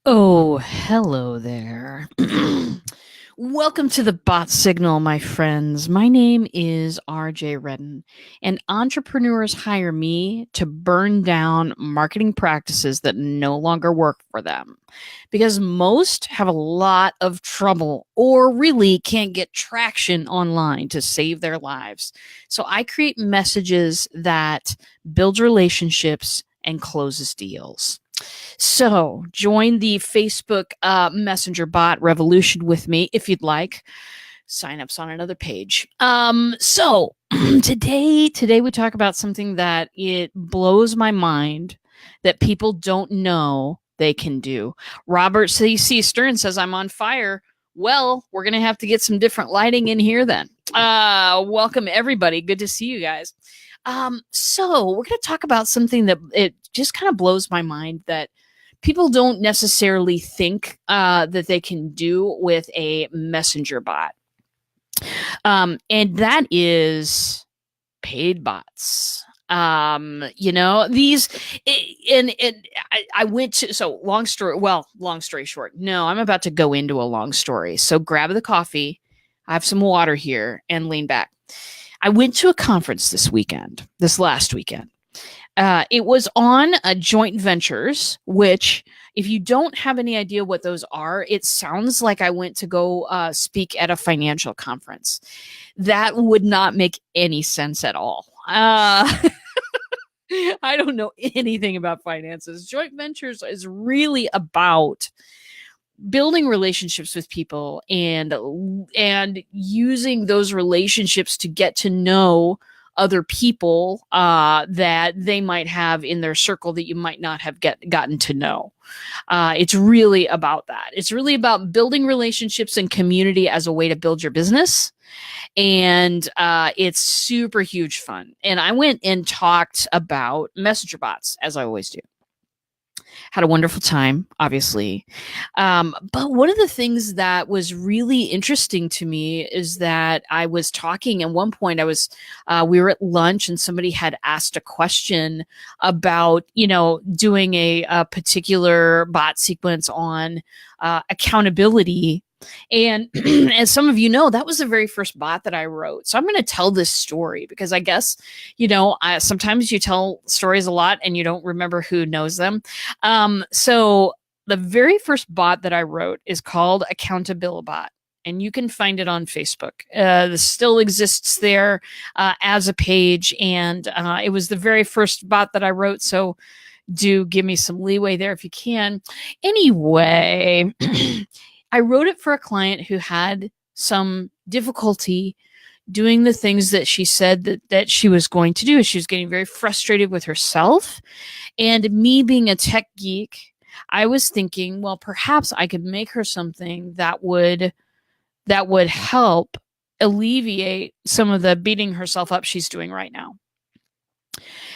Oh, hello there. Welcome to the Bot Signal, my friends. My name is RJ Redden, and entrepreneurs hire me to burn down marketing practices that no longer work for them because most have a lot of trouble or really can't get traction online to save their lives. So I create messages that build relationships and closes deals. So join the Facebook Messenger bot revolution with me if you'd like. Sign-ups on another page. So today we talk about something that it blows my mind that people don't know they can do. Robert C. Stern says I'm on fire. Well, we're gonna have to get some different lighting in here then. Welcome everybody. Good to see you guys. So we're gonna talk about something that it just kind of blows my mind that people don't necessarily think that they can do with a messenger bot. And that is paid bots. These, and I went to, so long story short, no, I'm about to go into a long story. So grab the coffee, I have some water here, and lean back. I went to a conference this last weekend. It was on joint ventures, which, if you don't have any idea what those are, it sounds like I went to go speak at a financial conference. That would not make any sense at all. I don't know anything about finances. Joint ventures is really about building relationships with people and using those relationships to get to know other people that they might have in their circle that you might not have gotten to know. It's really about that. It's really about building relationships and community as a way to build your business. And it's super huge fun. And I went and talked about messenger bots, as I always do. Had a wonderful time, obviously. But one of the things that was really interesting to me is that I was talking at one point, we were at lunch and somebody had asked a question about, doing a particular bot sequence on accountability. And as some of you know, that was the very first bot that I wrote. So I'm going to tell this story because I guess, sometimes you tell stories a lot and you don't remember who knows them. So the very first bot that I wrote is called Accountabilibot, and you can find it on Facebook. This still exists there as a page, and it was the very first bot that I wrote. So do give me some leeway there if you can. Anyway, I wrote it for a client who had some difficulty doing the things that she said that she was going to do. She was getting very frustrated with herself. And me being a tech geek, I was thinking, well, perhaps I could make her something that would help alleviate some of the beating herself up she's doing right now.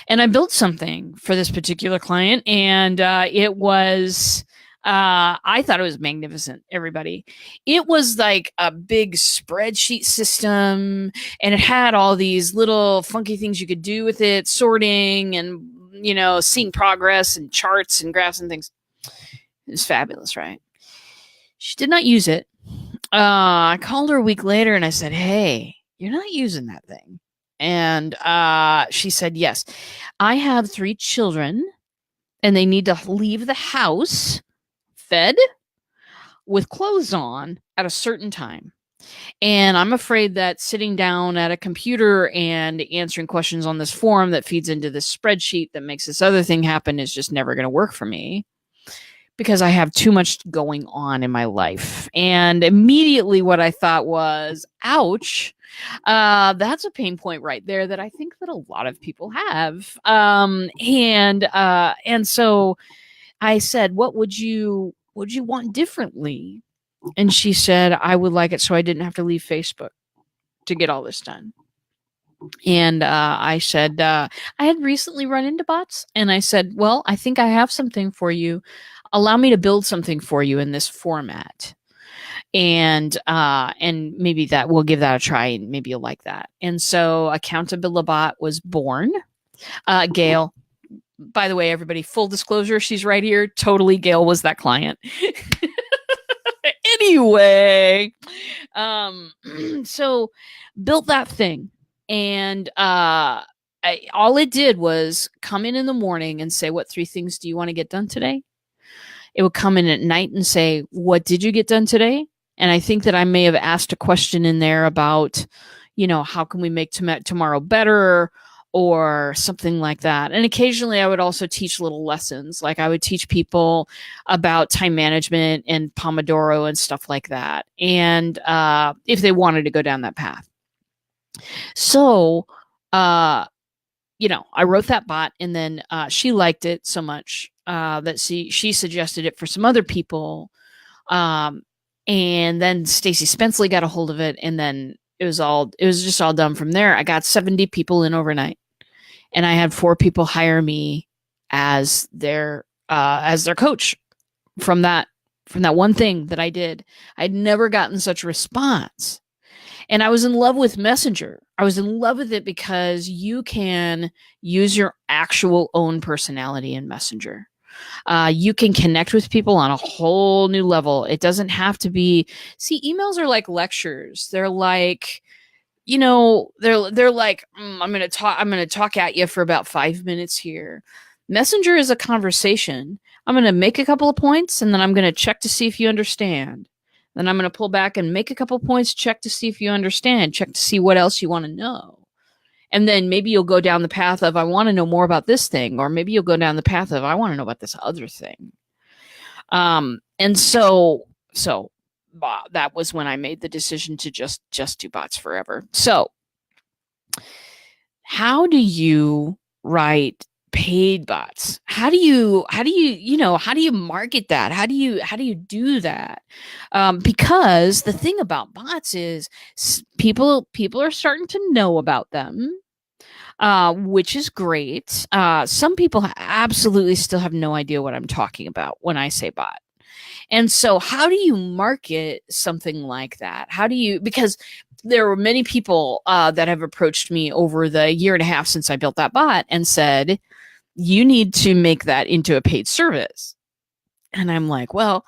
And I built something for this particular client, and it was I thought it was magnificent, everybody. It was like a big spreadsheet system, and it had all these little funky things you could do with it, sorting and, seeing progress and charts and graphs and things. It was fabulous, right? She did not use it. I called her a week later and I said, hey, you're not using that thing. And she said, yes, I have 3 children and they need to leave the house fed with clothes on at a certain time. And I'm afraid that sitting down at a computer and answering questions on this form that feeds into this spreadsheet that makes this other thing happen is just never going to work for me because I have too much going on in my life. And immediately what I thought was, ouch, that's a pain point right there that I think that a lot of people have. And so I said, what would you want differently? And she said, I would like it so I didn't have to leave Facebook to get all this done. And I said, I had recently run into bots. And I said, well, I think I have something for you. Allow me to build something for you in this format. And maybe that we'll give that a try and maybe you'll like that. And so Accountabilibot was born. Gail, by the way, everybody, full disclosure, she's right here. Totally, Gail was that client. Anyway, um, so built that thing, and all it did was come in the morning and say, "What 3 things do you want to get done today?" It would come in at night and say, "What did you get done today?" And I think that I may have asked a question in there about, how can we make tomorrow better, or something like that. And occasionally I would also teach little lessons. Like I would teach people about time management and Pomodoro and stuff like that. And if they wanted to go down that path. So, I wrote that bot, and then she liked it so much that she suggested it for some other people. And then Stacy Spenceley got a hold of it, and then it was just all done from there. I got 70 people in overnight, and I had 4 people hire me as their coach from that one thing that I did. I'd never gotten such a response. And I was in love with Messenger. I was in love with it because you can use your actual own personality in Messenger. You can connect with people on a whole new level. It doesn't have to be. See, emails are like lectures. They're like, they're like, I'm going to talk at you for about 5 minutes here. Messenger is a conversation. I'm going to make a couple of points, and then I'm going to check to see if you understand. Then I'm going to pull back and make a couple of points, check to see if you understand, check to see what else you want to know. And then maybe you'll go down the path of, I want to know more about this thing. Or maybe you'll go down the path of, I want to know about this other thing. And so that was when I made the decision to just do bots forever. So how do you write paid bots? How do you market that? How do you do that? Because the thing about bots is people are starting to know about them, which is great. Some people absolutely still have no idea what I'm talking about when I say bot. And so how do you market something like that? Because there were many people that have approached me over the year and a half since I built that bot and said, you need to make that into a paid service. And I'm like, well,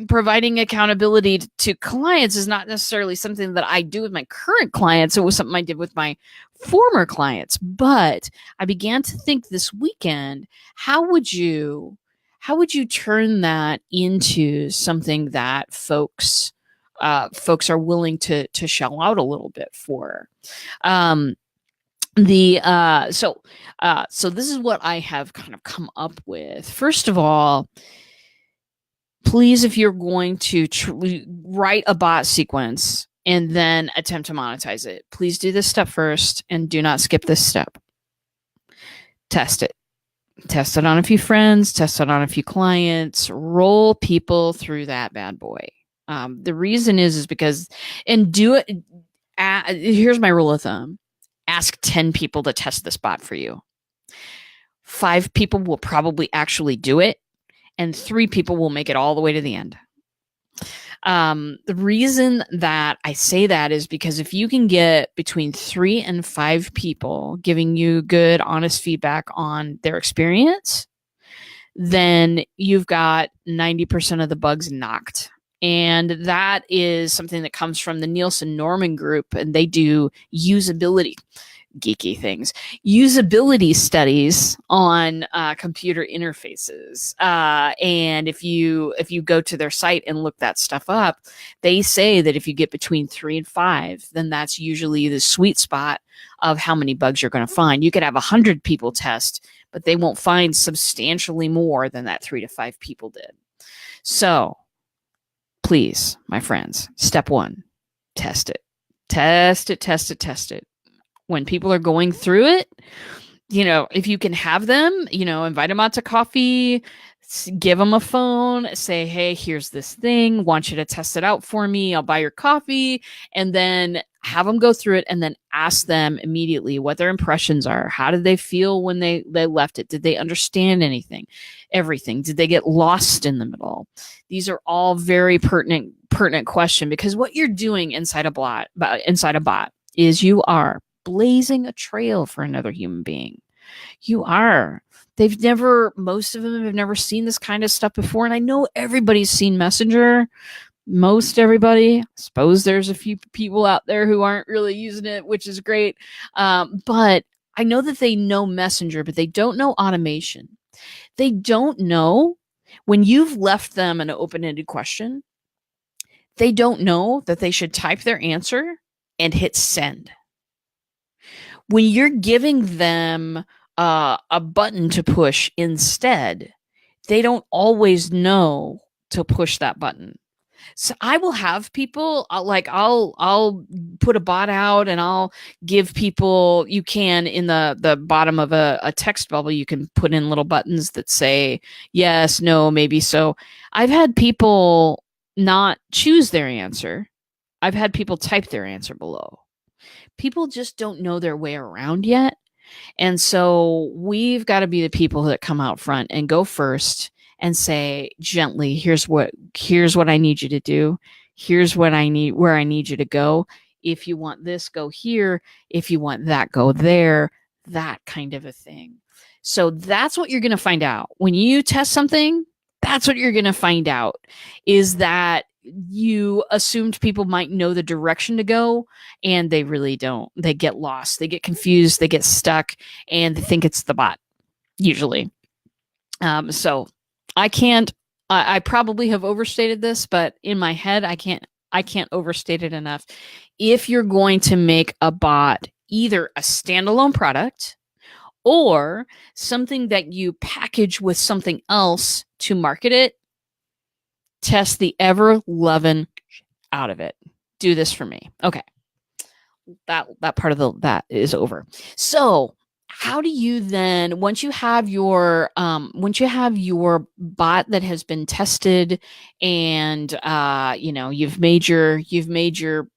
providing accountability to clients is not necessarily something that I do with my current clients. It was something I did with my former clients. But I began to think this weekend, how would you turn that into something that folks are willing to shell out a little bit for? So this is what I have kind of come up with. First of all, please, if you're going to write a bot sequence and then attempt to monetize it, please do this step first and do not skip this step. Test it. Test it on a few friends, test it on a few clients, roll people through that bad boy. The reason is because, and do it. Here's my rule of thumb. Ask 10 people to test this bot for you. 5 people will probably actually do it, and 3 people will make it all the way to the end. The reason that I say that is because if you can get between 3 and 5 people giving you good, honest feedback on their experience, then you've got 90% of the bugs knocked. And that is something that comes from the Nielsen Norman Group, and they do usability, geeky things, usability studies on computer interfaces. And if you go to their site and look that stuff up, they say that if you get between 3 and 5, then that's usually the sweet spot of how many bugs you're going to find. You could have 100 people test, but they won't find substantially more than that 3 to 5 people did. So please, my friends, step 1, test it. Test it. When people are going through it, if you can have them, invite them out to coffee, give them a phone, say, hey, here's this thing, want you to test it out for me, I'll buy your coffee, and then have them go through it, and then ask them immediately what their impressions are. How did they feel when they left it? Did they understand everything? Did they get lost in the middle? These are all very pertinent question, because what you're doing inside a bot is you are blazing a trail for another human being. You are. Most of them have never seen this kind of stuff before. And I know everybody's seen Messenger. Most everybody. I suppose there's a few people out there who aren't really using it, which is great. But I know that they know Messenger, but they don't know automation. They don't know when you've left them an open ended question, they don't know that they should type their answer and hit send. When you're giving them a button to push instead, they don't always know to push that button. So I will have people I'll put a bot out and I'll give people, you can in the bottom of a text bubble, you can put in little buttons that say yes, no, maybe. So I've had people not choose their answer. I've had people type their answer below. People just don't know their way around yet. And so we've got to be the people that come out front and go first and say gently, here's what I need you to do. Here's what I need, where I need you to go. If you want this, go here. If you want that, go there. That kind of a thing. So that's what you're going to find out. When you test something, that's what you're going to find out, is that you assumed people might know the direction to go, and they really don't. They get lost. They get confused. They get stuck, and they think it's the bot, usually. So I probably have overstated this, but in my head, I can't overstate it enough. If you're going to make a bot either a standalone product or something that you package with something else to market it, test the ever loving out of it. Do this for me. Okay. That part of that is over. So how do you then, once you have your bot that has been tested and you've made your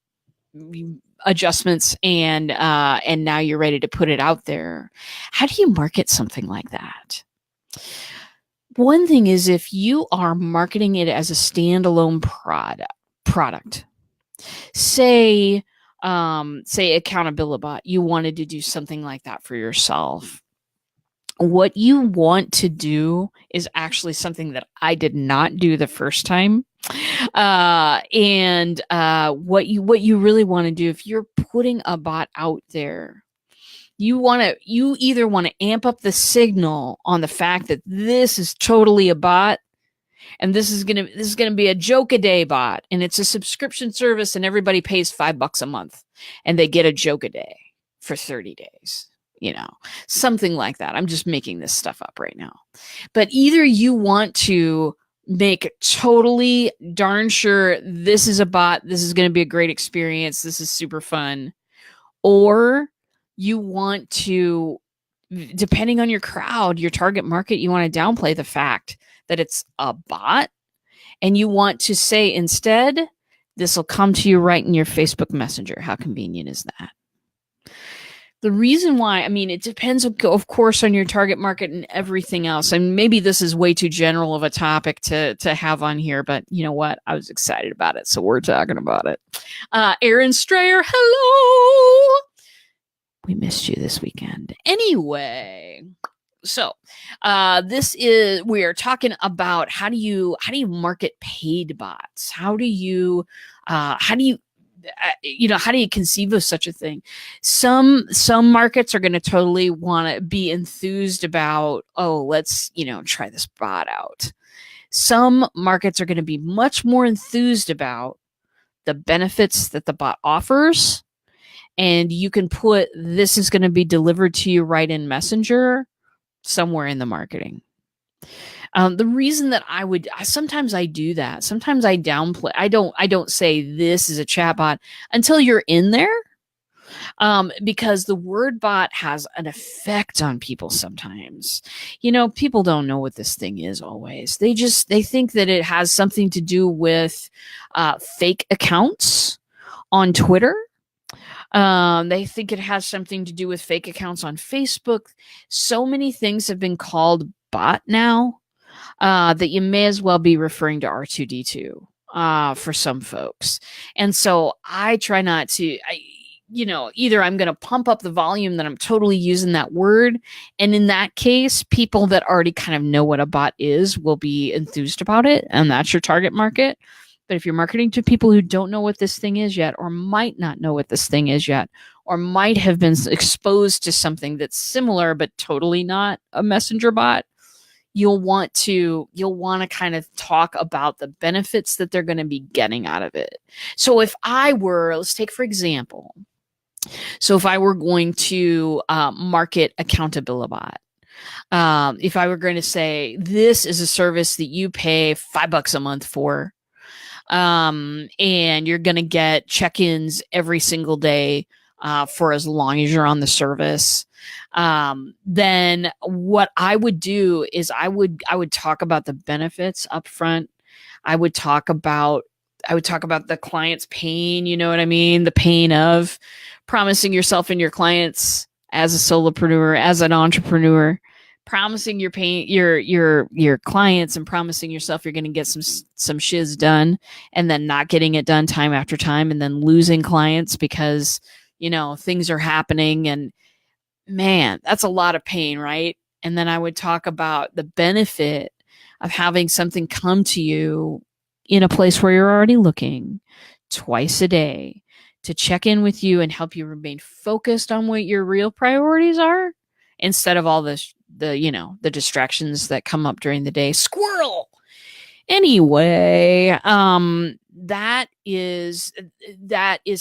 adjustments and now you're ready to put it out there, how do you market something like that? One thing is, if you are marketing it as a standalone product, say Accountability, you wanted to do something like that for yourself. What you want to do is actually something that I did not do the first time. What you really want to do, if you're putting a bot out there, you either want to amp up the signal on the fact that this is totally a bot, and this is gonna be a joke a day bot, and it's a subscription service, and everybody pays $5 a month, and they get a joke a day for 30 days. Something like that. I'm just making this stuff up right now. But either you want to make totally darn sure this is a bot, this is going to be a great experience, this is super fun, or you want to, depending on your crowd, your target market, you want to downplay the fact that it's a bot, and you want to say instead, this will come to you right in your Facebook Messenger. How convenient is that? The reason why, it depends, of course, on your target market and everything else. And maybe this is way too general of a topic to have on here, but you know what? I was excited about it, so we're talking about it. Aaron Strayer, hello! We missed you this weekend. Anyway, so we are talking about how do you market paid bots? How do you conceive of such a thing? Some markets are going to totally want to be enthused about, let's try this bot out. Some markets are going to be much more enthused about the benefits that the bot offers. And you can put, this is going to be delivered to you right in Messenger, somewhere in the marketing. The reason that sometimes I do that, sometimes I downplay, I don't say this is a chatbot until you're in there. Because the word bot has an effect on people sometimes. People don't know what this thing is always. They think that it has something to do with fake accounts on Twitter. They think it has something to do with fake accounts on Facebook. So many things have been called bot now that you may as well be referring to R2D2 for some folks. And so I try not to. either I'm going to pump up the volume that I'm totally using that word. And in that case, people that already kind of know what a bot is will be enthused about it. And that's your target market. But if you're marketing to people who don't know what this thing is yet, or might not know what this thing is yet, or might have been exposed to something that's similar, but totally not a messenger bot, you'll want to kind of talk about the benefits that they're going to be getting out of it. So if I were, let's take for example, so if I were going to market Accountabilibot, if I were going to say, this is a service that you pay $5 a month for, and you're going to get check-ins every single day for as long as you're on the service, then what I would do is I would talk about the benefits up front. I would talk about the client's pain, you know what I mean? The pain of promising yourself and your clients as a solopreneur, as an entrepreneur, promising your clients and promising yourself you're going to get some shiz done, and then not getting it done time after time, and then losing clients because, things are happening, and man, that's a lot of pain, right? And then I would talk about the benefit of having something come to you in a place where you're already looking twice a day to check in with you and help you remain focused on what your real priorities are, instead of all the distractions that come up during the day. Squirrel. Anyway, that is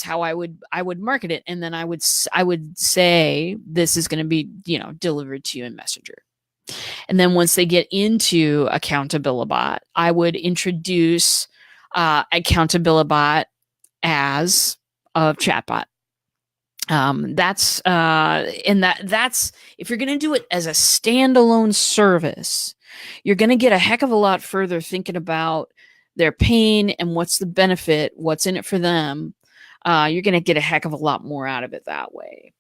how I would market it. And then I would say, this is going to be, delivered to you in Messenger. And then once they get into Accountabilibot, I would introduce Accountabilibot as a chatbot. That's if you're going to do it as a standalone service, you're going to get a heck of a lot further thinking about their pain and what's the benefit, what's in it for them. You're going to get a heck of a lot more out of it that way.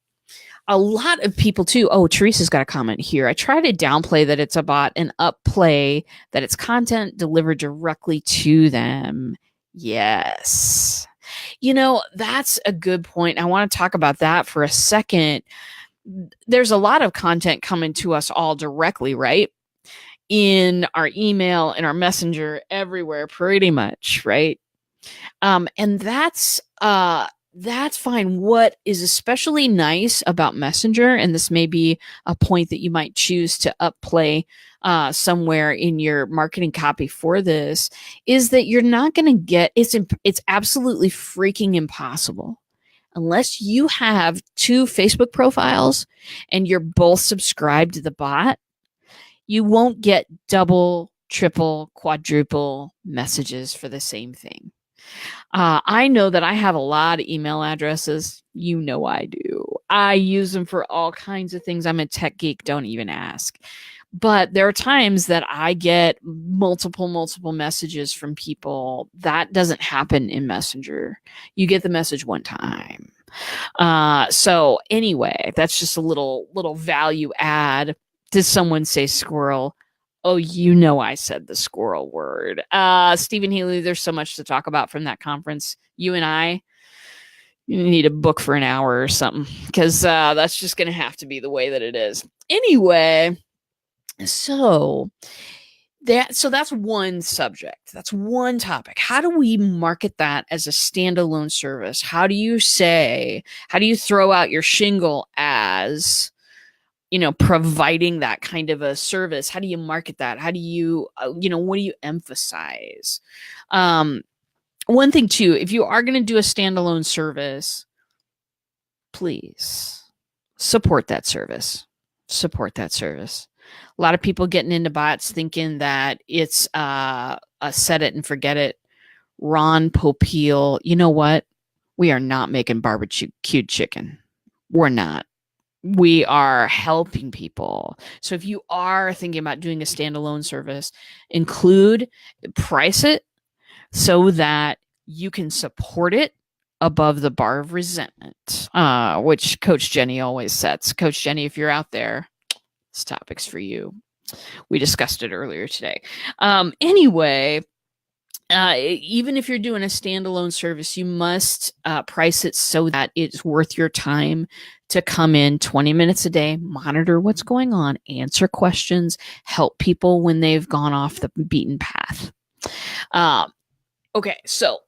A lot of people too. Oh, Teresa's got a comment here. I try to downplay that it's a bot and upplay that it's content delivered directly to them. Yes. That's a good point. I want to talk about that for a second. There's a lot of content coming to us all directly, right? In our email, in our messenger, everywhere, pretty much, right? And that's fine. What is especially nice about Messenger, and this may be a point that you might choose to upplay somewhere in your marketing copy for this, is that you're not going to get, it's absolutely freaking impossible, unless you have 2 Facebook profiles and you're both subscribed to the bot, you won't get double, triple, quadruple messages for the same thing. I know that I have a lot of email addresses. I do. I use them for all kinds of things. I'm a tech geek. Don't even ask. But there are times that I get multiple messages from people. That doesn't happen in Messenger. You get the message one time. So anyway, that's just a little value add. Did someone say squirrel? Oh, I said the squirrel word. Stephen Healy, there's so much to talk about from that conference. You need a book for an hour or something, because that's just going to have to be the way that it is. Anyway, so that's one subject. That's one topic. How do we market that as a standalone service? How do you throw out your shingle as providing that kind of a service? How do you market that? How do you, what do you emphasize? One thing too, if you are going to do a standalone service, please support that service. A lot of people getting into bots thinking that it's a set it and forget it. Ron Popeil, you know what? We are not making barbecued chicken. We're not. We are helping people. So if you are thinking about doing a standalone service, price it so that you can support it above the bar of resentment, which Coach Jenny always sets. Coach Jenny, if you're out there, this topic's for you. We discussed it earlier today. Anyway, Even if you're doing a standalone service, you must price it so that it's worth your time to come in 20 minutes a day, monitor what's going on, answer questions, help people when they've gone off the beaten path. Um, okay, so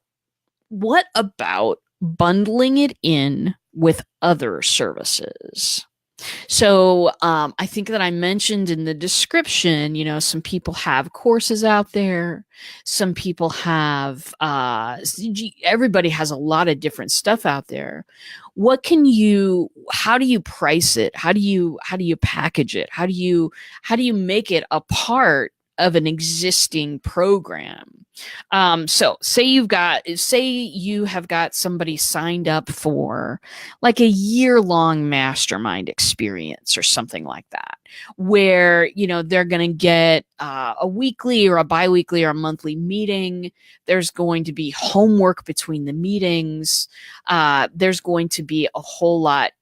what about bundling it in with other services? So I think that I mentioned in the description, some people have courses out there. Some people have, everybody has a lot of different stuff out there. How do you price it? How do you package it? How do you make it a part of an existing program? So say you have got somebody signed up for like a year-long mastermind experience or something like that, where they're going to get a weekly or a biweekly or a monthly meeting. There's going to be homework between the meetings. There's going to be a whole lot.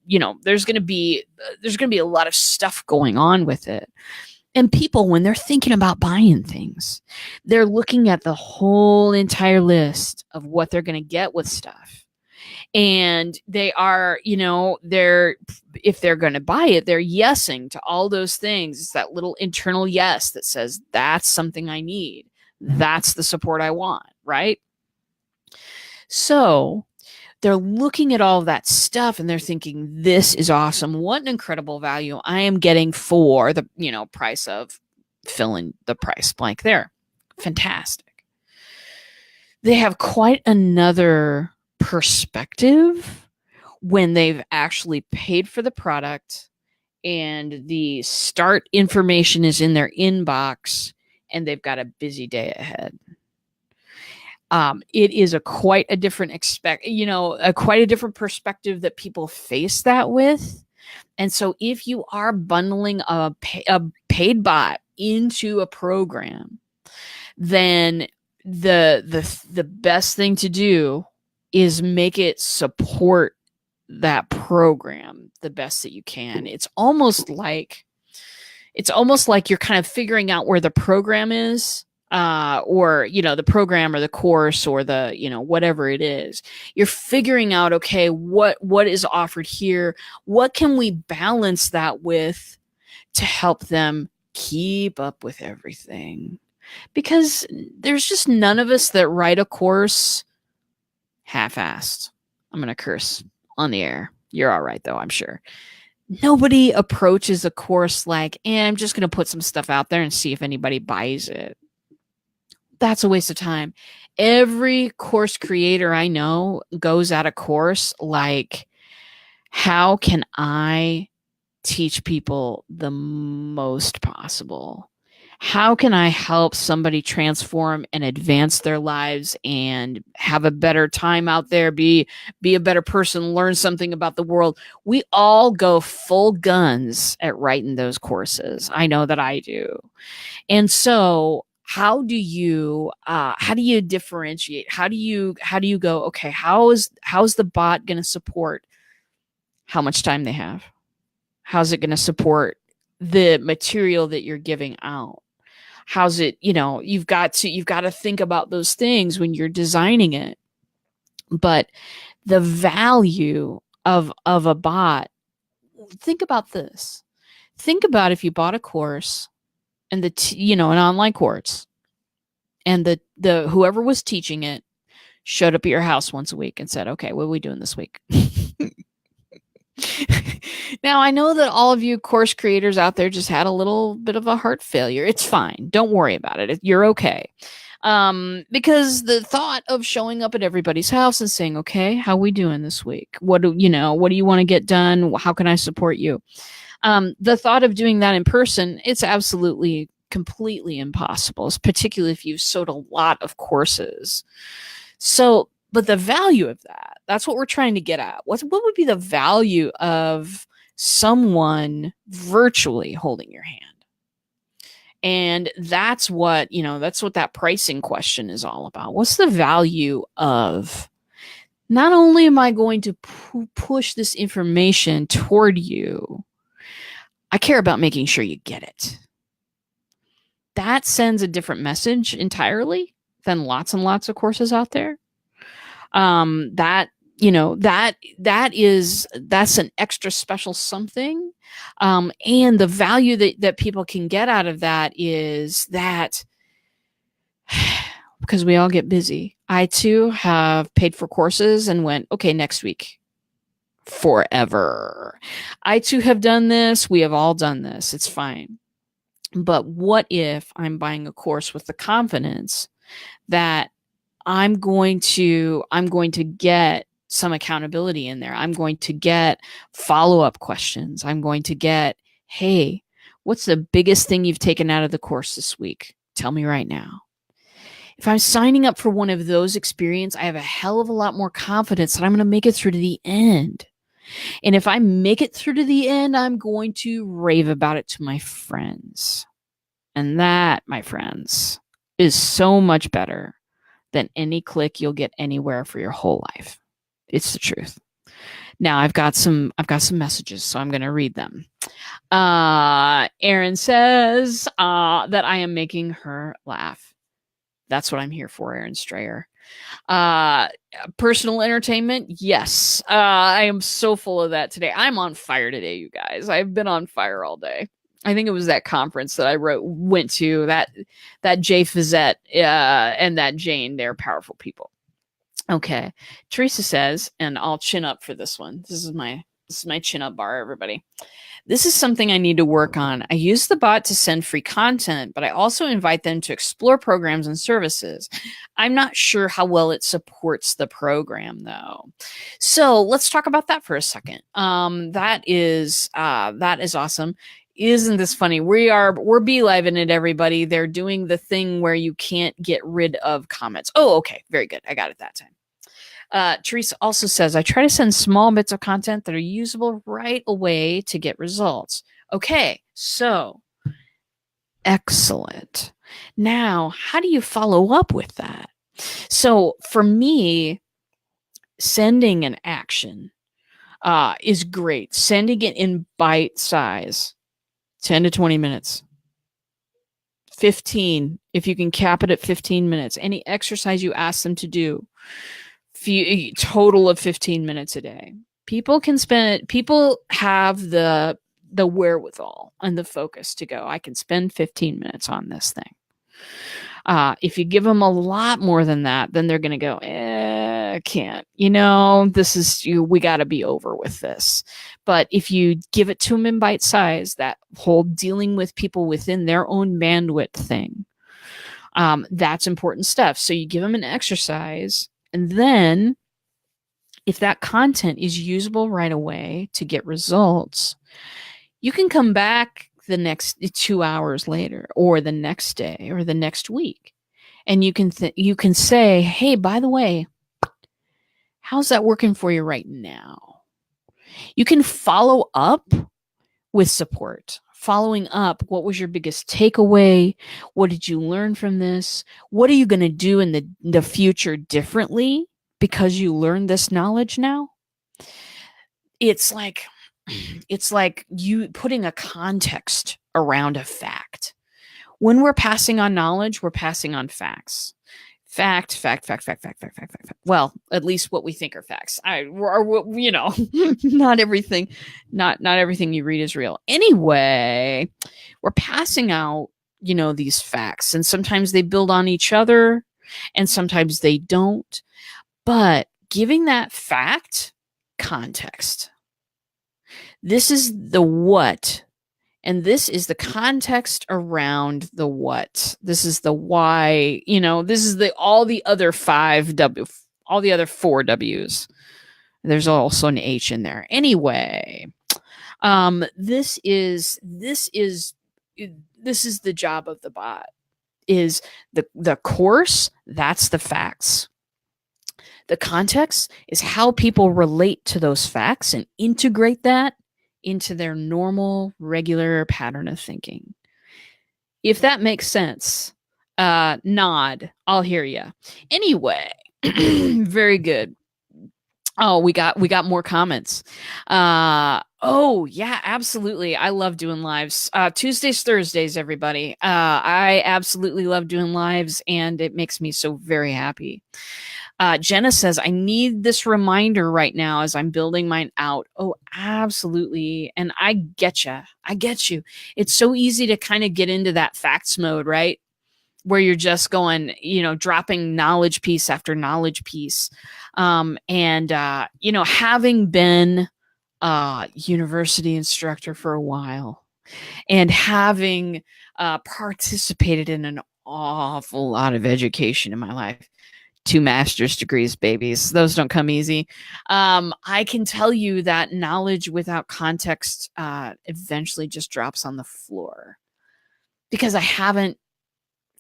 There's going to be a lot of stuff going on with it. And people, when they're thinking about buying things, they're looking at the whole entire list of what they're going to get with stuff. And they are, if they're going to buy it, they're yesing to all those things. It's that little internal yes that says, that's something I need. That's the support I want, right? So they're looking at all of that stuff and they're thinking, this is awesome. What an incredible value I am getting for the, price of fill in the price blank there. Fantastic. They have quite another perspective when they've actually paid for the product and the start information is in their inbox and they've got a busy day ahead. It is quite a different perspective that people face that with. And so if you are bundling a paid bot into a program, then the best thing to do is make it support that program the best that you can. It's almost like you're kind of figuring out where the program is. Or the program or the course or the whatever it is, you're figuring out, okay, what is offered here, what can we balance that with to help them keep up with everything, because there's just none of us that write a course half-assed. I'm gonna curse on the air. You're all right though, I'm sure. Nobody approaches a course like, I'm just gonna put some stuff out there and see if anybody buys it. That's a waste of time. Every course creator I know goes at a course like, how can I teach people the most possible? How can I help somebody transform and advance their lives and have a better time out there, be a better person, learn something about the world? We all go full guns at writing those courses. I know that I do. And so how do you differentiate? How do you go, okay, how's the bot going to support how much time they have? How's it going to support the material that you're giving out? How's it, you've got to think about those things when you're designing it. But the value of a bot, think about this. Think about if you bought a course and an online course, and the whoever was teaching it showed up at your house once a week and said, okay, what are we doing this week? Now, I know that all of you course creators out there just had a little bit of a heart failure. It's fine. Don't worry about it. You're okay. Because the thought of showing up at everybody's house and saying, okay, how are we doing this week? What do you want to get done? How can I support you? The thought of doing that in person, it's absolutely completely impossible, particularly if you've sold a lot of courses. So, but the value of that's what we're trying to get at. What would be the value of someone virtually holding your hand? And that's what that pricing question is all about. What's the value of, not only am I going to push this information toward you, I care about making sure you get it. That sends a different message entirely than lots and lots of courses out there. That, you know, that's an extra special something. And the value that people can get out of that is that because we all get busy. I too have paid for courses and went, okay, next week. Forever. I too have done this. We have all done this. It's fine. But what if I'm buying a course with the confidence that I'm going to get some accountability in there. I'm going to get follow-up questions. I'm going to get, hey, what's the biggest thing you've taken out of the course this week? Tell me right now. If I'm signing up for one of those experiences, I have a hell of a lot more confidence that I'm going to make it through to the end. And if I make it through to the end, I'm going to rave about it to my friends. And that, my friends, is so much better than any click you'll get anywhere for your whole life. It's the truth. Now I've got some messages, so I'm going to read them. Erin says that I am making her laugh. That's what I'm here for, Erin Strayer. Personal entertainment, yes. I am so full of that today. I'm on fire today, you guys. I've been on fire all day. I think it was that conference that I went to, that Jay Fazette and that Jane. They're powerful people. Okay. Teresa says, and I'll chin up for this one. This is my chin up bar, everybody. This is something I need to work on. I use the bot to send free content, but I also invite them to explore programs and services. I'm not sure how well it supports the program, though. So let's talk about that for a second. That is awesome. Isn't this funny? We're be-living it, everybody. They're doing the thing where you can't get rid of comments. Oh, okay. Very good. I got it that time. Teresa also says, I try to send small bits of content that are usable right away to get results. Okay, so excellent. Now, how do you follow up with that? So for me, sending an action is great. Sending it in bite size, 10 to 20 minutes. 15, if you can cap it at 15 minutes. Any exercise you ask them to do, total of 15 minutes a day. People have the wherewithal and the focus to go, I can spend 15 minutes on this thing. If you give them a lot more than that, then they're going to go, can't, we got to be over with this. But if you give it to them in bite size, that whole dealing with people within their own bandwidth thing, that's important stuff. So you give them an exercise, and then if that content is usable right away to get results, you can come back the next 2 hours later or the next day or the next week. And you can say, hey, by the way, how's that working for you right now? You can follow up with support. Following up, what was your biggest takeaway? What did you learn from this? What are you going to do in the future differently because you learned this knowledge now? It's like you putting a context around a fact. When we're passing on knowledge, we're passing on facts. Fact. Well, at least what we think are facts. Not everything you read is real. Anyway, we're passing out, these facts, and sometimes they build on each other and sometimes they don't. But giving that fact context. This is the what. And this is the context around the what. This is the why. This is all the other 4 W's. There's also an H in there. Anyway, this is the job of the bot. Is the course, that's the facts. The context is how people relate to those facts and integrate that into their normal, regular pattern of thinking. If that makes sense, nod. I'll hear you. Anyway, very good. Oh, we got more comments. Oh, yeah, absolutely. I love doing lives. Tuesdays, Thursdays, everybody. I absolutely love doing lives, and it makes me so very happy. Jenna says, I need this reminder right now as I'm building mine out. Oh, absolutely. And I get you. I get you. It's so easy to kind of get into that facts mode, right? Where you're just going, dropping knowledge piece after knowledge piece. Having been a university instructor for a while and having participated in an awful lot of education in my life, 2 master's degrees, babies. Those don't come easy. I can tell you that knowledge without context eventually just drops on the floor because I haven't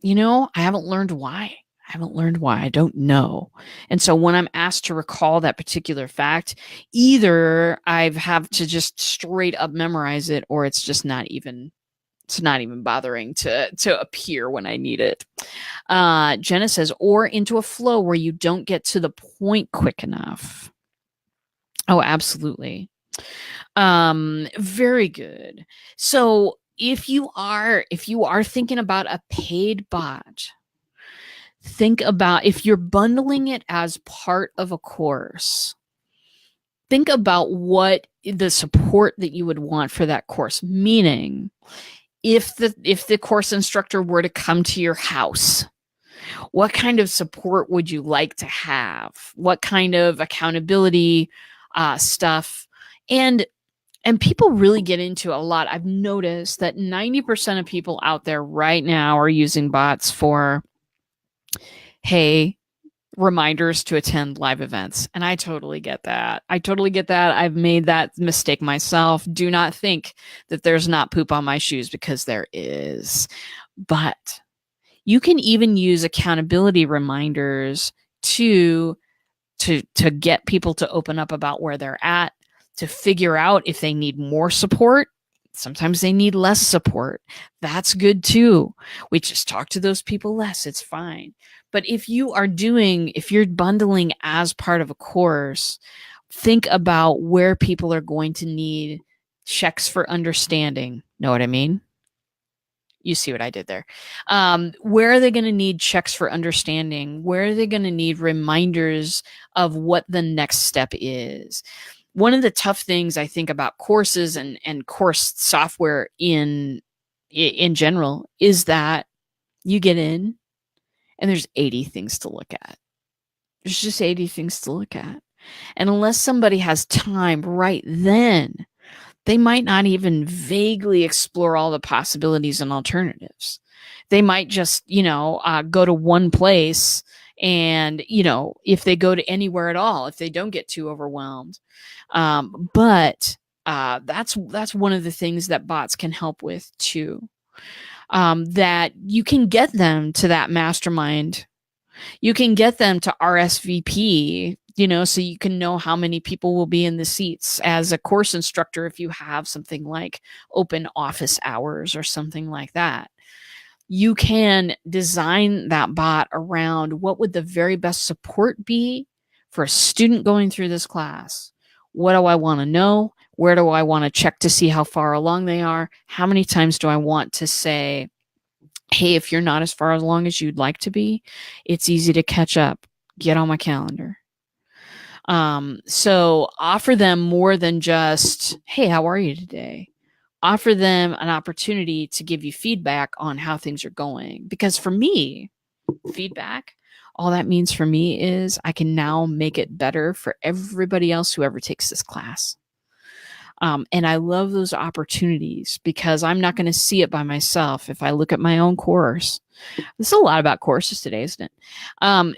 learned why. I haven't learned why. I don't know. And so when I'm asked to recall that particular fact, either I have to just straight up memorize it, or it's not even bothering to appear when I need it. Jenna says, or into a flow where you don't get to the point quick enough. Oh, absolutely. Very good. So if you are thinking about a paid bot, think about if you're bundling it as part of a course. Think about what the support that you would want for that course. Meaning, if the course instructor were to come to your house, what kind of support would you like to have? What kind of accountability stuff? And people really get into a lot. I've noticed that 90% of people out there right now are using bots for, hey, reminders to attend live events. And I totally get that. I've made that mistake myself. Do not think that there's not poop on my shoes, because there is. But you can even use accountability reminders to get people to open up about where they're at, to figure out if they need more support. Sometimes they need less support. That's good too. We just talk to those people less. It's fine. But if you're bundling as part of a course, think about where people are going to need checks for understanding. Know what I mean? You see what I did there. Where are they going to need checks for understanding? Where are they going to need reminders of what the next step is? One of the tough things I think about courses and course software in general is that you get in and there's 80 things to look at. There's just 80 things to look at. And unless somebody has time right then, they might not even vaguely explore all the possibilities and alternatives. They might just, go to one place, and, if they go to anywhere at all, if they don't get too overwhelmed. But that's one of the things that bots can help with too. That you can get them to that mastermind. You can get them to RSVP, so you can know how many people will be in the seats. As a course instructor, if you have something like open office hours or something like that, you can design that bot around what would the very best support be for a student going through this class. What do I want to know? Where do I want to check to see how far along they are? How many times do I want to say, hey, if you're not as far along as you'd like to be, it's easy to catch up. Get on my calendar. So offer them more than just, hey, how are you today? Offer them an opportunity to give you feedback on how things are going. Because for me, feedback, all that means for me is I can now make it better for everybody else who ever takes this class. And I love those opportunities because I'm not going to see it by myself. If I look at my own course, there's a lot about courses today, isn't it?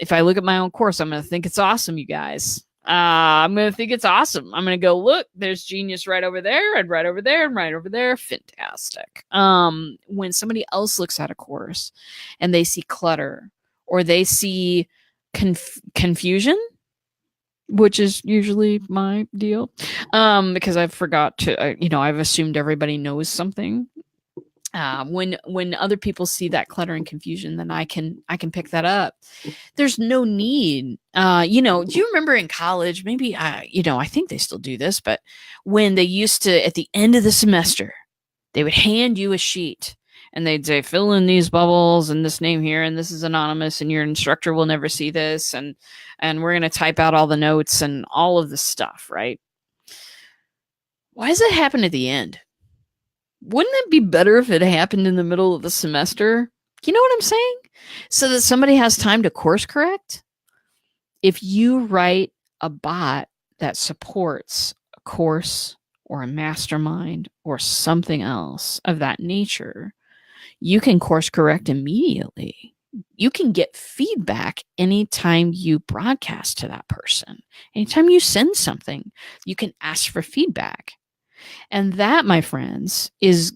If I look at my own course, I'm going to think it's awesome, you guys. I'm going to think it's awesome. I'm going to go, look, there's genius right over there and right over there and right over there. Fantastic. When somebody else looks at a course and they see clutter or they see confusion, which is usually my deal, because I forgot to, I've assumed everybody knows something. When other people see that clutter and confusion, then I can pick that up. There's no need. Do you remember in college? Maybe I think they still do this, but when they used to at the end of the semester, they would hand you a sheet and they'd say, fill in these bubbles and this name here, and this is anonymous, and your instructor will never see this, and we're gonna type out all the notes and all of the stuff, right? Why does that happen at the end? Wouldn't it be better if it happened in the middle of the semester? You know what I'm saying? So that somebody has time to course correct. If you write a bot that supports a course or a mastermind or something else of that nature, you can course correct immediately. You can get feedback anytime you broadcast to that person. Anytime you send something, you can ask for feedback. And that, my friends, is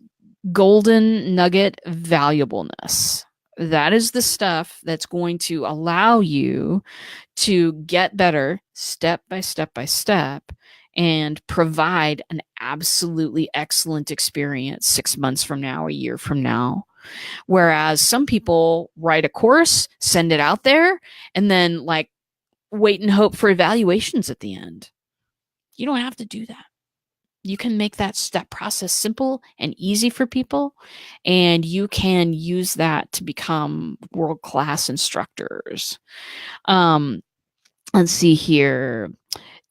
golden nugget valuableness. That is the stuff that's going to allow you to get better step by step by step and provide an absolutely excellent experience 6 months from now, a year from now. Whereas some people write a course, send it out there, and then like wait and hope for evaluations at the end. You don't have to do that. You can make that process simple and easy for people, and you can use that to become world-class instructors. Let's see here.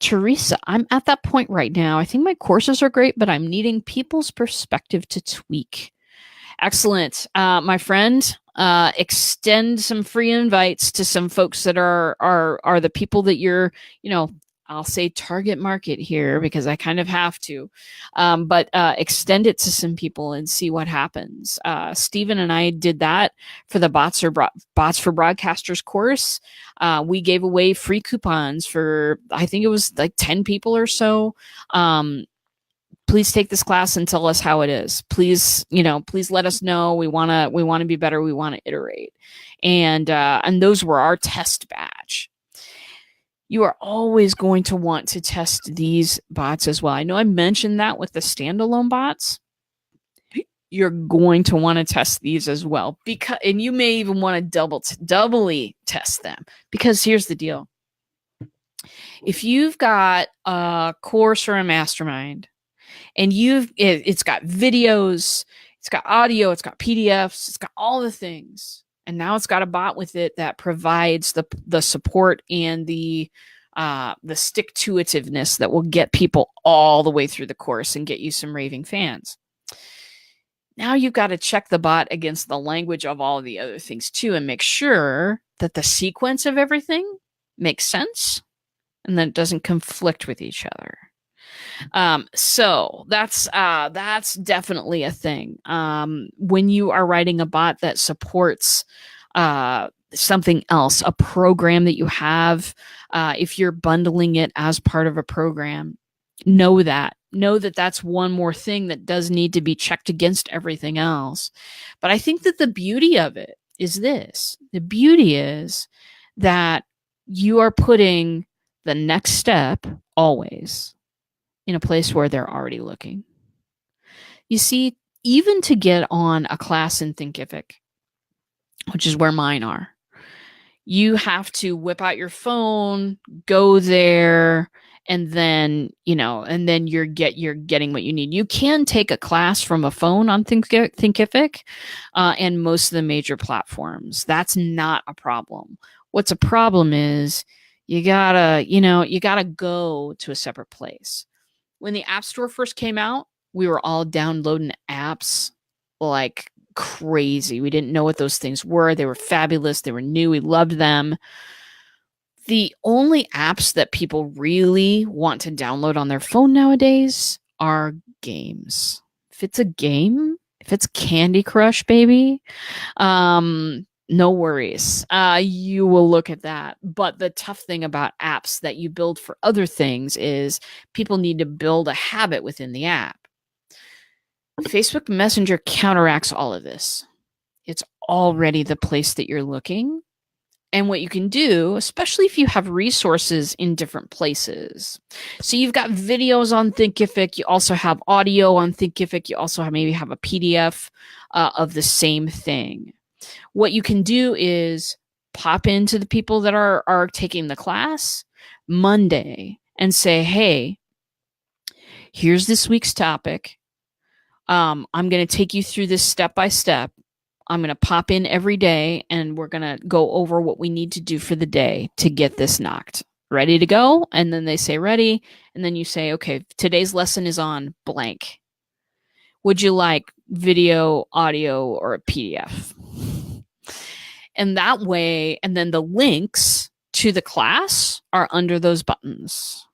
Teresa, I'm at that point right now. I think my courses are great, but I'm needing people's perspective to tweak. Excellent. My friend, extend some free invites to some folks that are the people that you're, I'll say target market here because I kind of have to, but extend it to some people and see what happens. Stephen and I did that for the Bots for Broadcasters course. We gave away free coupons for, I think it was like 10 people or so. Please take this class and tell us how it is. Please let us know. We want to be better. We want to iterate. And those were our test batch. You are always going to want to test these bots as well. I know I mentioned that with the standalone bots. You're going to want to test these as well, and you may even want to doubly test them, because here's the deal. If you've got a course or a mastermind and it's got videos, it's got audio, it's got PDFs, it's got all the things, and now it's got a bot with it that provides the support and the stick-to-itiveness that will get people all the way through the course and get you some raving fans. Now you've got to check the bot against the language of all of the other things too, and make sure that the sequence of everything makes sense and that it doesn't conflict with each other. So that's definitely a thing. When you are writing a bot that supports something else, a program that you have, if you're bundling it as part of a program, know that that's one more thing that does need to be checked against everything else. But I think that the beauty of it is this. The beauty is that you are putting the next step always in a place where they're already looking. You see, even to get on a class in Thinkific, which is where mine are, you have to whip out your phone, go there, and then you're getting what you need. You can take a class from a phone on Thinkific and most of the major platforms. That's not a problem. What's a problem is you gotta go to a separate place. When the App Store first came out, we were all downloading apps like crazy. We didn't know what those things were. They were fabulous. They were new. We loved them. The only apps that people really want to download on their phone nowadays are games. If it's a game, if it's Candy Crush, baby, no worries. You will look at that. But the tough thing about apps that you build for other things is people need to build a habit within the app. Facebook Messenger counteracts all of this. It's already the place that you're looking. And what you can do, especially if you have resources in different places. So you've got videos on Thinkific. You also have audio on Thinkific. You also maybe have a PDF of the same thing. What you can do is pop into the people that are taking the class Monday and say, hey, here's this week's topic. I'm going to take you through this step by step. I'm going to pop in every day and we're going to go over what we need to do for the day to get this knocked. Ready to go? And then they say ready. And then you say, okay, today's lesson is on blank. Would you like video, audio, or a PDF? And that way, and then the links to the class are under those buttons.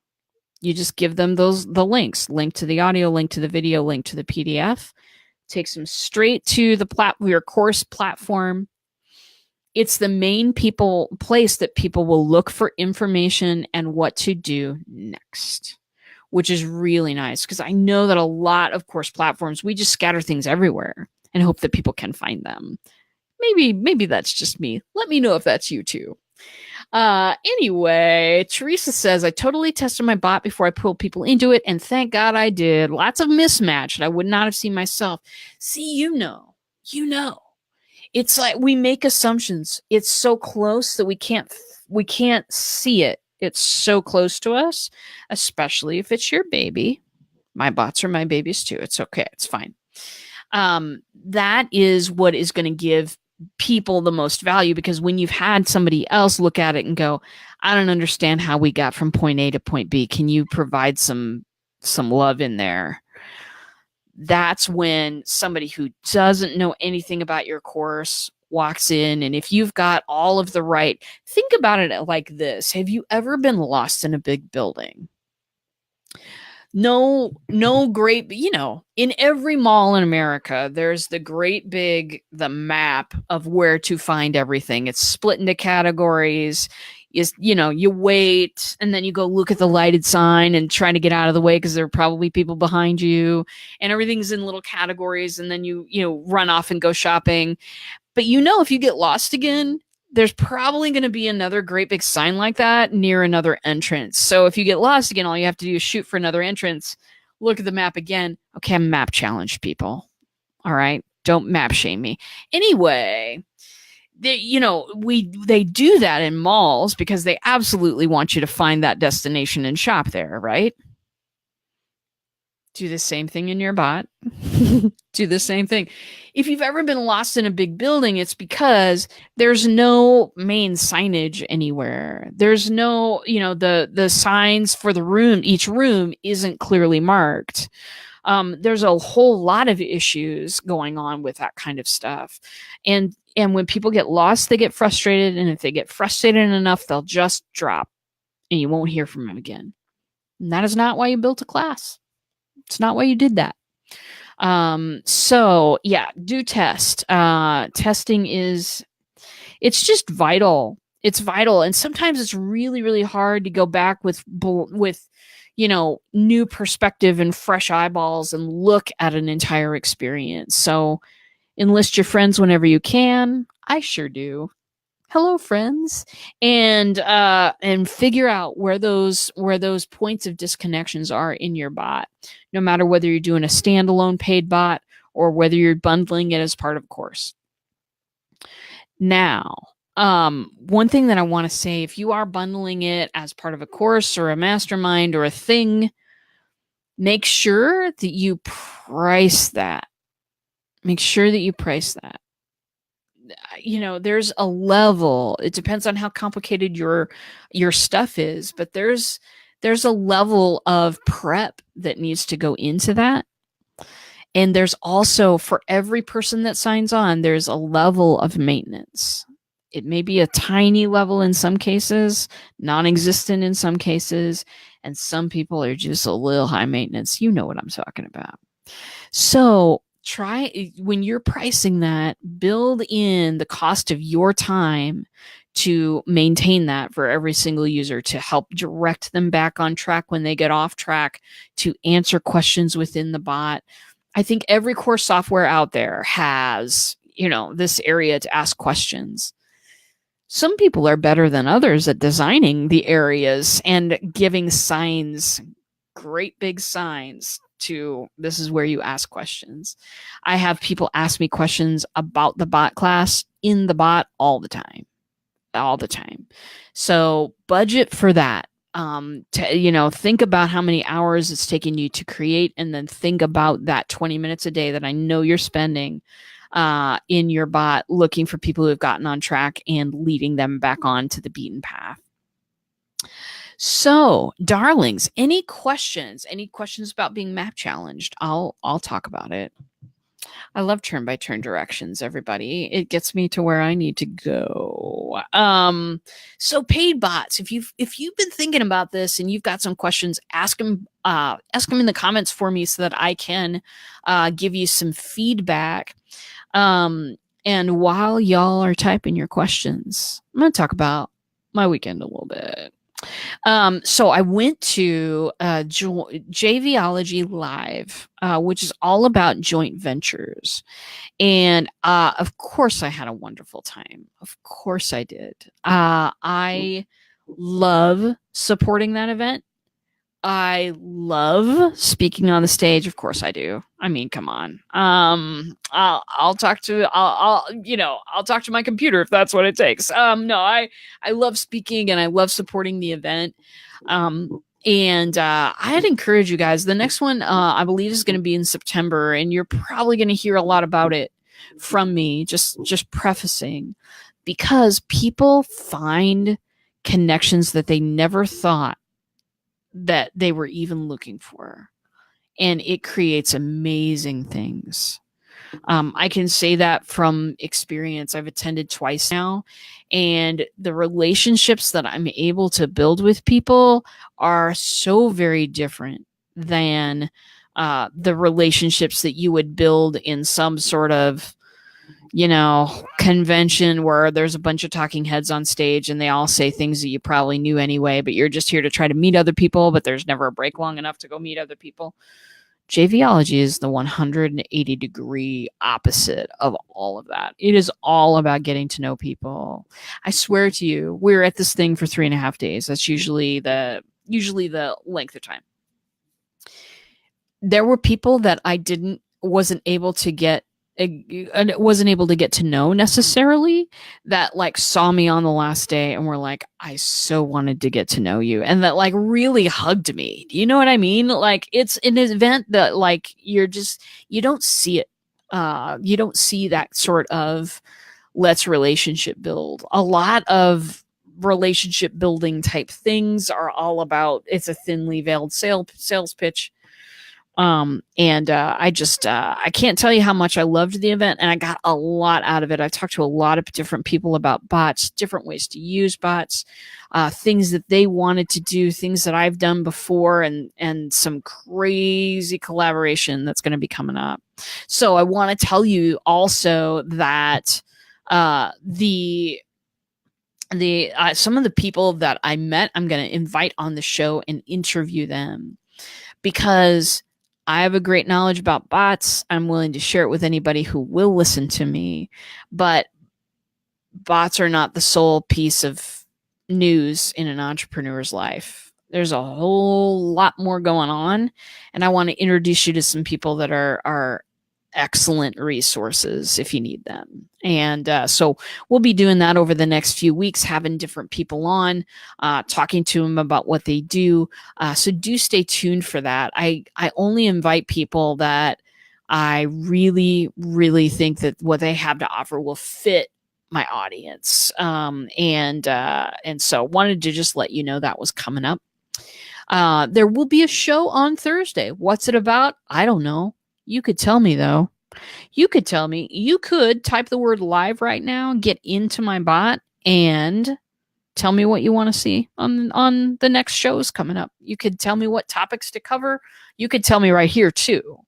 You just give them the links, link to the audio, link to the video, link to the PDF. Takes them straight to your course platform. It's the main place that people will look for information and what to do next, which is really nice because I know that a lot of course platforms, we just scatter things everywhere and hope that people can find them. Maybe that's just me. Let me know if that's you too. Anyway, Teresa says, I totally tested my bot before I pulled people into it, and thank God I did. Lots of mismatch that I would not have seen myself. See, you know. It's like we make assumptions. It's so close that we can't see it. It's so close to us, especially if it's your baby. My bots are my babies too. It's okay. It's fine. That is what is going to give people the most value, because when you've had somebody else look at it and go, I don't understand how we got from point A to point B. Can you provide some love in there? That's when somebody who doesn't know anything about your course walks in. And if you've got all of the right, think about it like this. Have you ever been lost in a big building? No great, in every mall in America, there's the map of where to find everything. It's split into categories. You wait and then you go look at the lighted sign and try to get out of the way because there are probably people behind you, and everything's in little categories. And then you run off and go shopping. But if you get lost again, there's probably going to be another great big sign like that near another entrance. So if you get lost again, all you have to do is shoot for another entrance, look at the map again. Okay, I'm map challenged, people. All right, don't map shame me. Anyway, they do that in malls because they absolutely want you to find that destination and shop there, right? Do the same thing in your bot. Do the same thing. If you've ever been lost in a big building, it's because there's no main signage anywhere. There's no, the signs for the room, each room isn't clearly marked. There's a whole lot of issues going on with that kind of stuff. And when people get lost, they get frustrated. And if they get frustrated enough, they'll just drop and you won't hear from them again. And that is not why you built a class. It's not why you did that. So yeah, do test. Testing it's just vital. It's vital. And sometimes it's really, really hard to go back with new perspective and fresh eyeballs and look at an entire experience. So enlist your friends whenever you can. I sure do. Hello, friends, and figure out where those points of disconnections are in your bot, no matter whether you're doing a standalone paid bot or whether you're bundling it as part of a course. Now, one thing that I want to say, if you are bundling it as part of a course or a mastermind or a thing, make sure that you price that. Make sure that you price that. There's a level. It depends on how complicated your stuff is, but there's a level of prep that needs to go into that. And there's also, for every person that signs on, there's a level of maintenance. It may be a tiny level in some cases, non-existent in some cases, and some people are just a little high maintenance. You know what I'm talking about. So try, when you're pricing that, build in the cost of your time to maintain that for every single user, to help direct them back on track when they get off track, to answer questions within the bot. I think every course software out there has, this area to ask questions. Some people are better than others at designing the areas and giving signs, great big signs to this is where you ask questions. I have people ask me questions about the bot class in the bot all the time, all the time. So budget for that. Think about how many hours it's taking you to create, and then think about that 20 minutes a day that I know you're spending in your bot looking for people who have gotten on track and leading them back on to the beaten path. So, darlings, any questions? Any questions about being map challenged? I'll talk about it. I love turn by turn directions, everybody. It gets me to where I need to go. So paid bots. If you've been thinking about this and you've got some questions, ask them in the comments for me so that I can give you some feedback. And while y'all are typing your questions, I'm going to talk about my weekend a little bit. So I went to JVology Live, which is all about joint ventures. And of course, I had a wonderful time. Of course, I did. I love supporting that event. I love speaking on the stage. Of course I do. I mean, come on. I'll talk to my computer if that's what it takes. No, I love speaking and I love supporting the event. And I'd encourage you guys. The next one, I believe, is going to be in September, and you're probably going to hear a lot about it from me. Just prefacing, because people find connections that they never thought that they were even looking for, and it creates amazing things. I can say that from experience. I've attended twice now, and the relationships that I'm able to build with people are so very different than the relationships that you would build in some sort of convention where there's a bunch of talking heads on stage and they all say things that you probably knew anyway, but you're just here to try to meet other people, but there's never a break long enough to go meet other people. JVology is the 180-degree opposite of all of that. It is all about getting to know people. I swear to you, we're at this thing for 3.5 days. That's usually the length of time. There were people that I wasn't able to get to know necessarily, that like saw me on the last day and were like, I so wanted to get to know you, and that like really hugged me. Do you know what I mean? Like, it's an event that like you don't see it. You don't see that sort of let's relationship build. A lot of relationship building type things are all about, it's a thinly veiled sales pitch. I can't tell you how much I loved the event, and I got a lot out of it. I talked to a lot of different people about bots, different ways to use bots, things that they wanted to do, things that I've done before, and some crazy collaboration that's going to be coming up. So I want to tell you also that, some of the people that I met, I'm going to invite on the show and interview them, because I have a great knowledge about bots. I'm willing to share it with anybody who will listen to me, but bots are not the sole piece of news in an entrepreneur's life. There's a whole lot more going on, and I want to introduce you to some people that are excellent resources if you need them. And so we'll be doing that over the next few weeks, having different people on, talking to them about what they do. So do stay tuned for that. I only invite people that I really, really think that what they have to offer will fit my audience. And so wanted to just let you know that was coming up. There will be a show on Thursday. What's it about? I don't know. You could tell me, though. You could tell me. You could type the word live right now, get into my bot, and tell me what you want to see on the next shows coming up. You could tell me what topics to cover. You could tell me right here, too.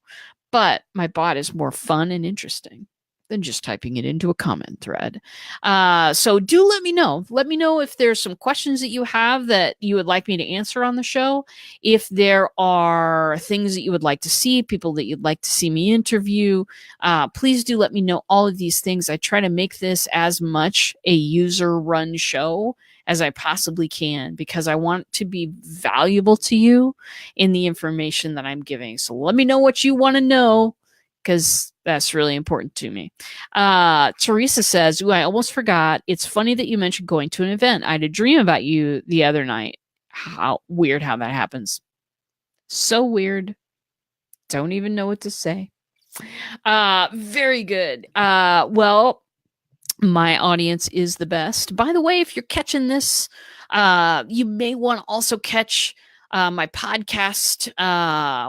But my bot is more fun and interesting. than just typing it into a comment thread. So do let me know. Let me know if there's some questions that you have that you would like me to answer on the show. If there are things that you would like to see, people that you'd like to see me interview, please do let me know all of these things. I try to make this as much a user-run show as I possibly can because I want to be valuable to you in the information that I'm giving. So let me know what you want to know because that's really important to me. Teresa says, ooh, I almost forgot. It's funny that you mentioned going to an event. I had a dream about you the other night. How weird how that happens. So weird. Don't even know what to say. Very good. Well, my audience is the best. By the way, if you're catching this, you may want to also catch my podcast,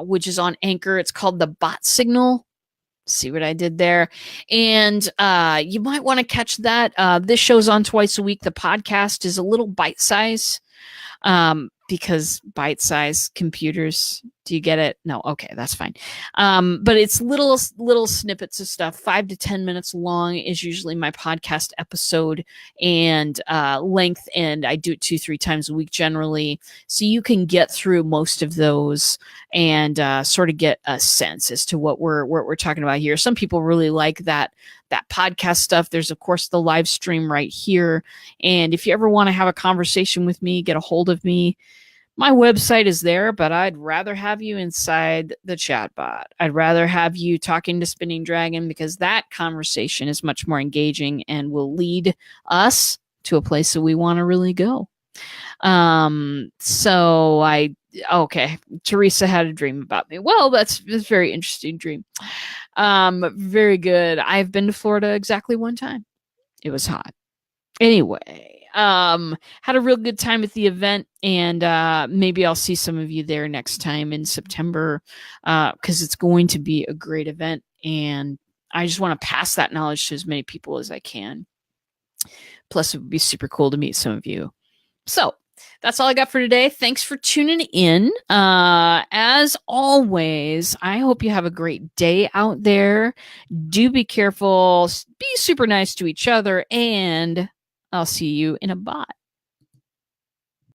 which is on Anchor. It's called The Bot Signal. See what I did there? And you might want to catch that. This show's on twice a week. The podcast is a little bite size because bite size computers. Do you get it? No. Okay, that's fine. But it's little snippets of stuff. 5 to 10 minutes long is usually my podcast episode and length. And I do it 2-3 times a week generally. So you can get through most of those and sort of get a sense as to what we're talking about here. Some people really like that podcast stuff. There's of course the live stream right here. And if you ever want to have a conversation with me, get a hold of me. My website is there, but I'd rather have you inside the chatbot. I'd rather have you talking to Spinning Dragon because that conversation is much more engaging and will lead us to a place that we want to really go. Okay, Teresa had a dream about me. Well, that's a very interesting dream. Very good. I've been to Florida exactly one time. It was hot. Anyway, had a real good time at the event, and maybe I'll see some of you there next time in September because it's going to be a great event, and I just want to pass that knowledge to as many people as I can. Plus, it would be super cool to meet some of you. So that's all I got for today. Thanks for tuning in. As always, I hope you have a great day out there. Do be careful. Be super nice to each other, and I'll see you in a bot.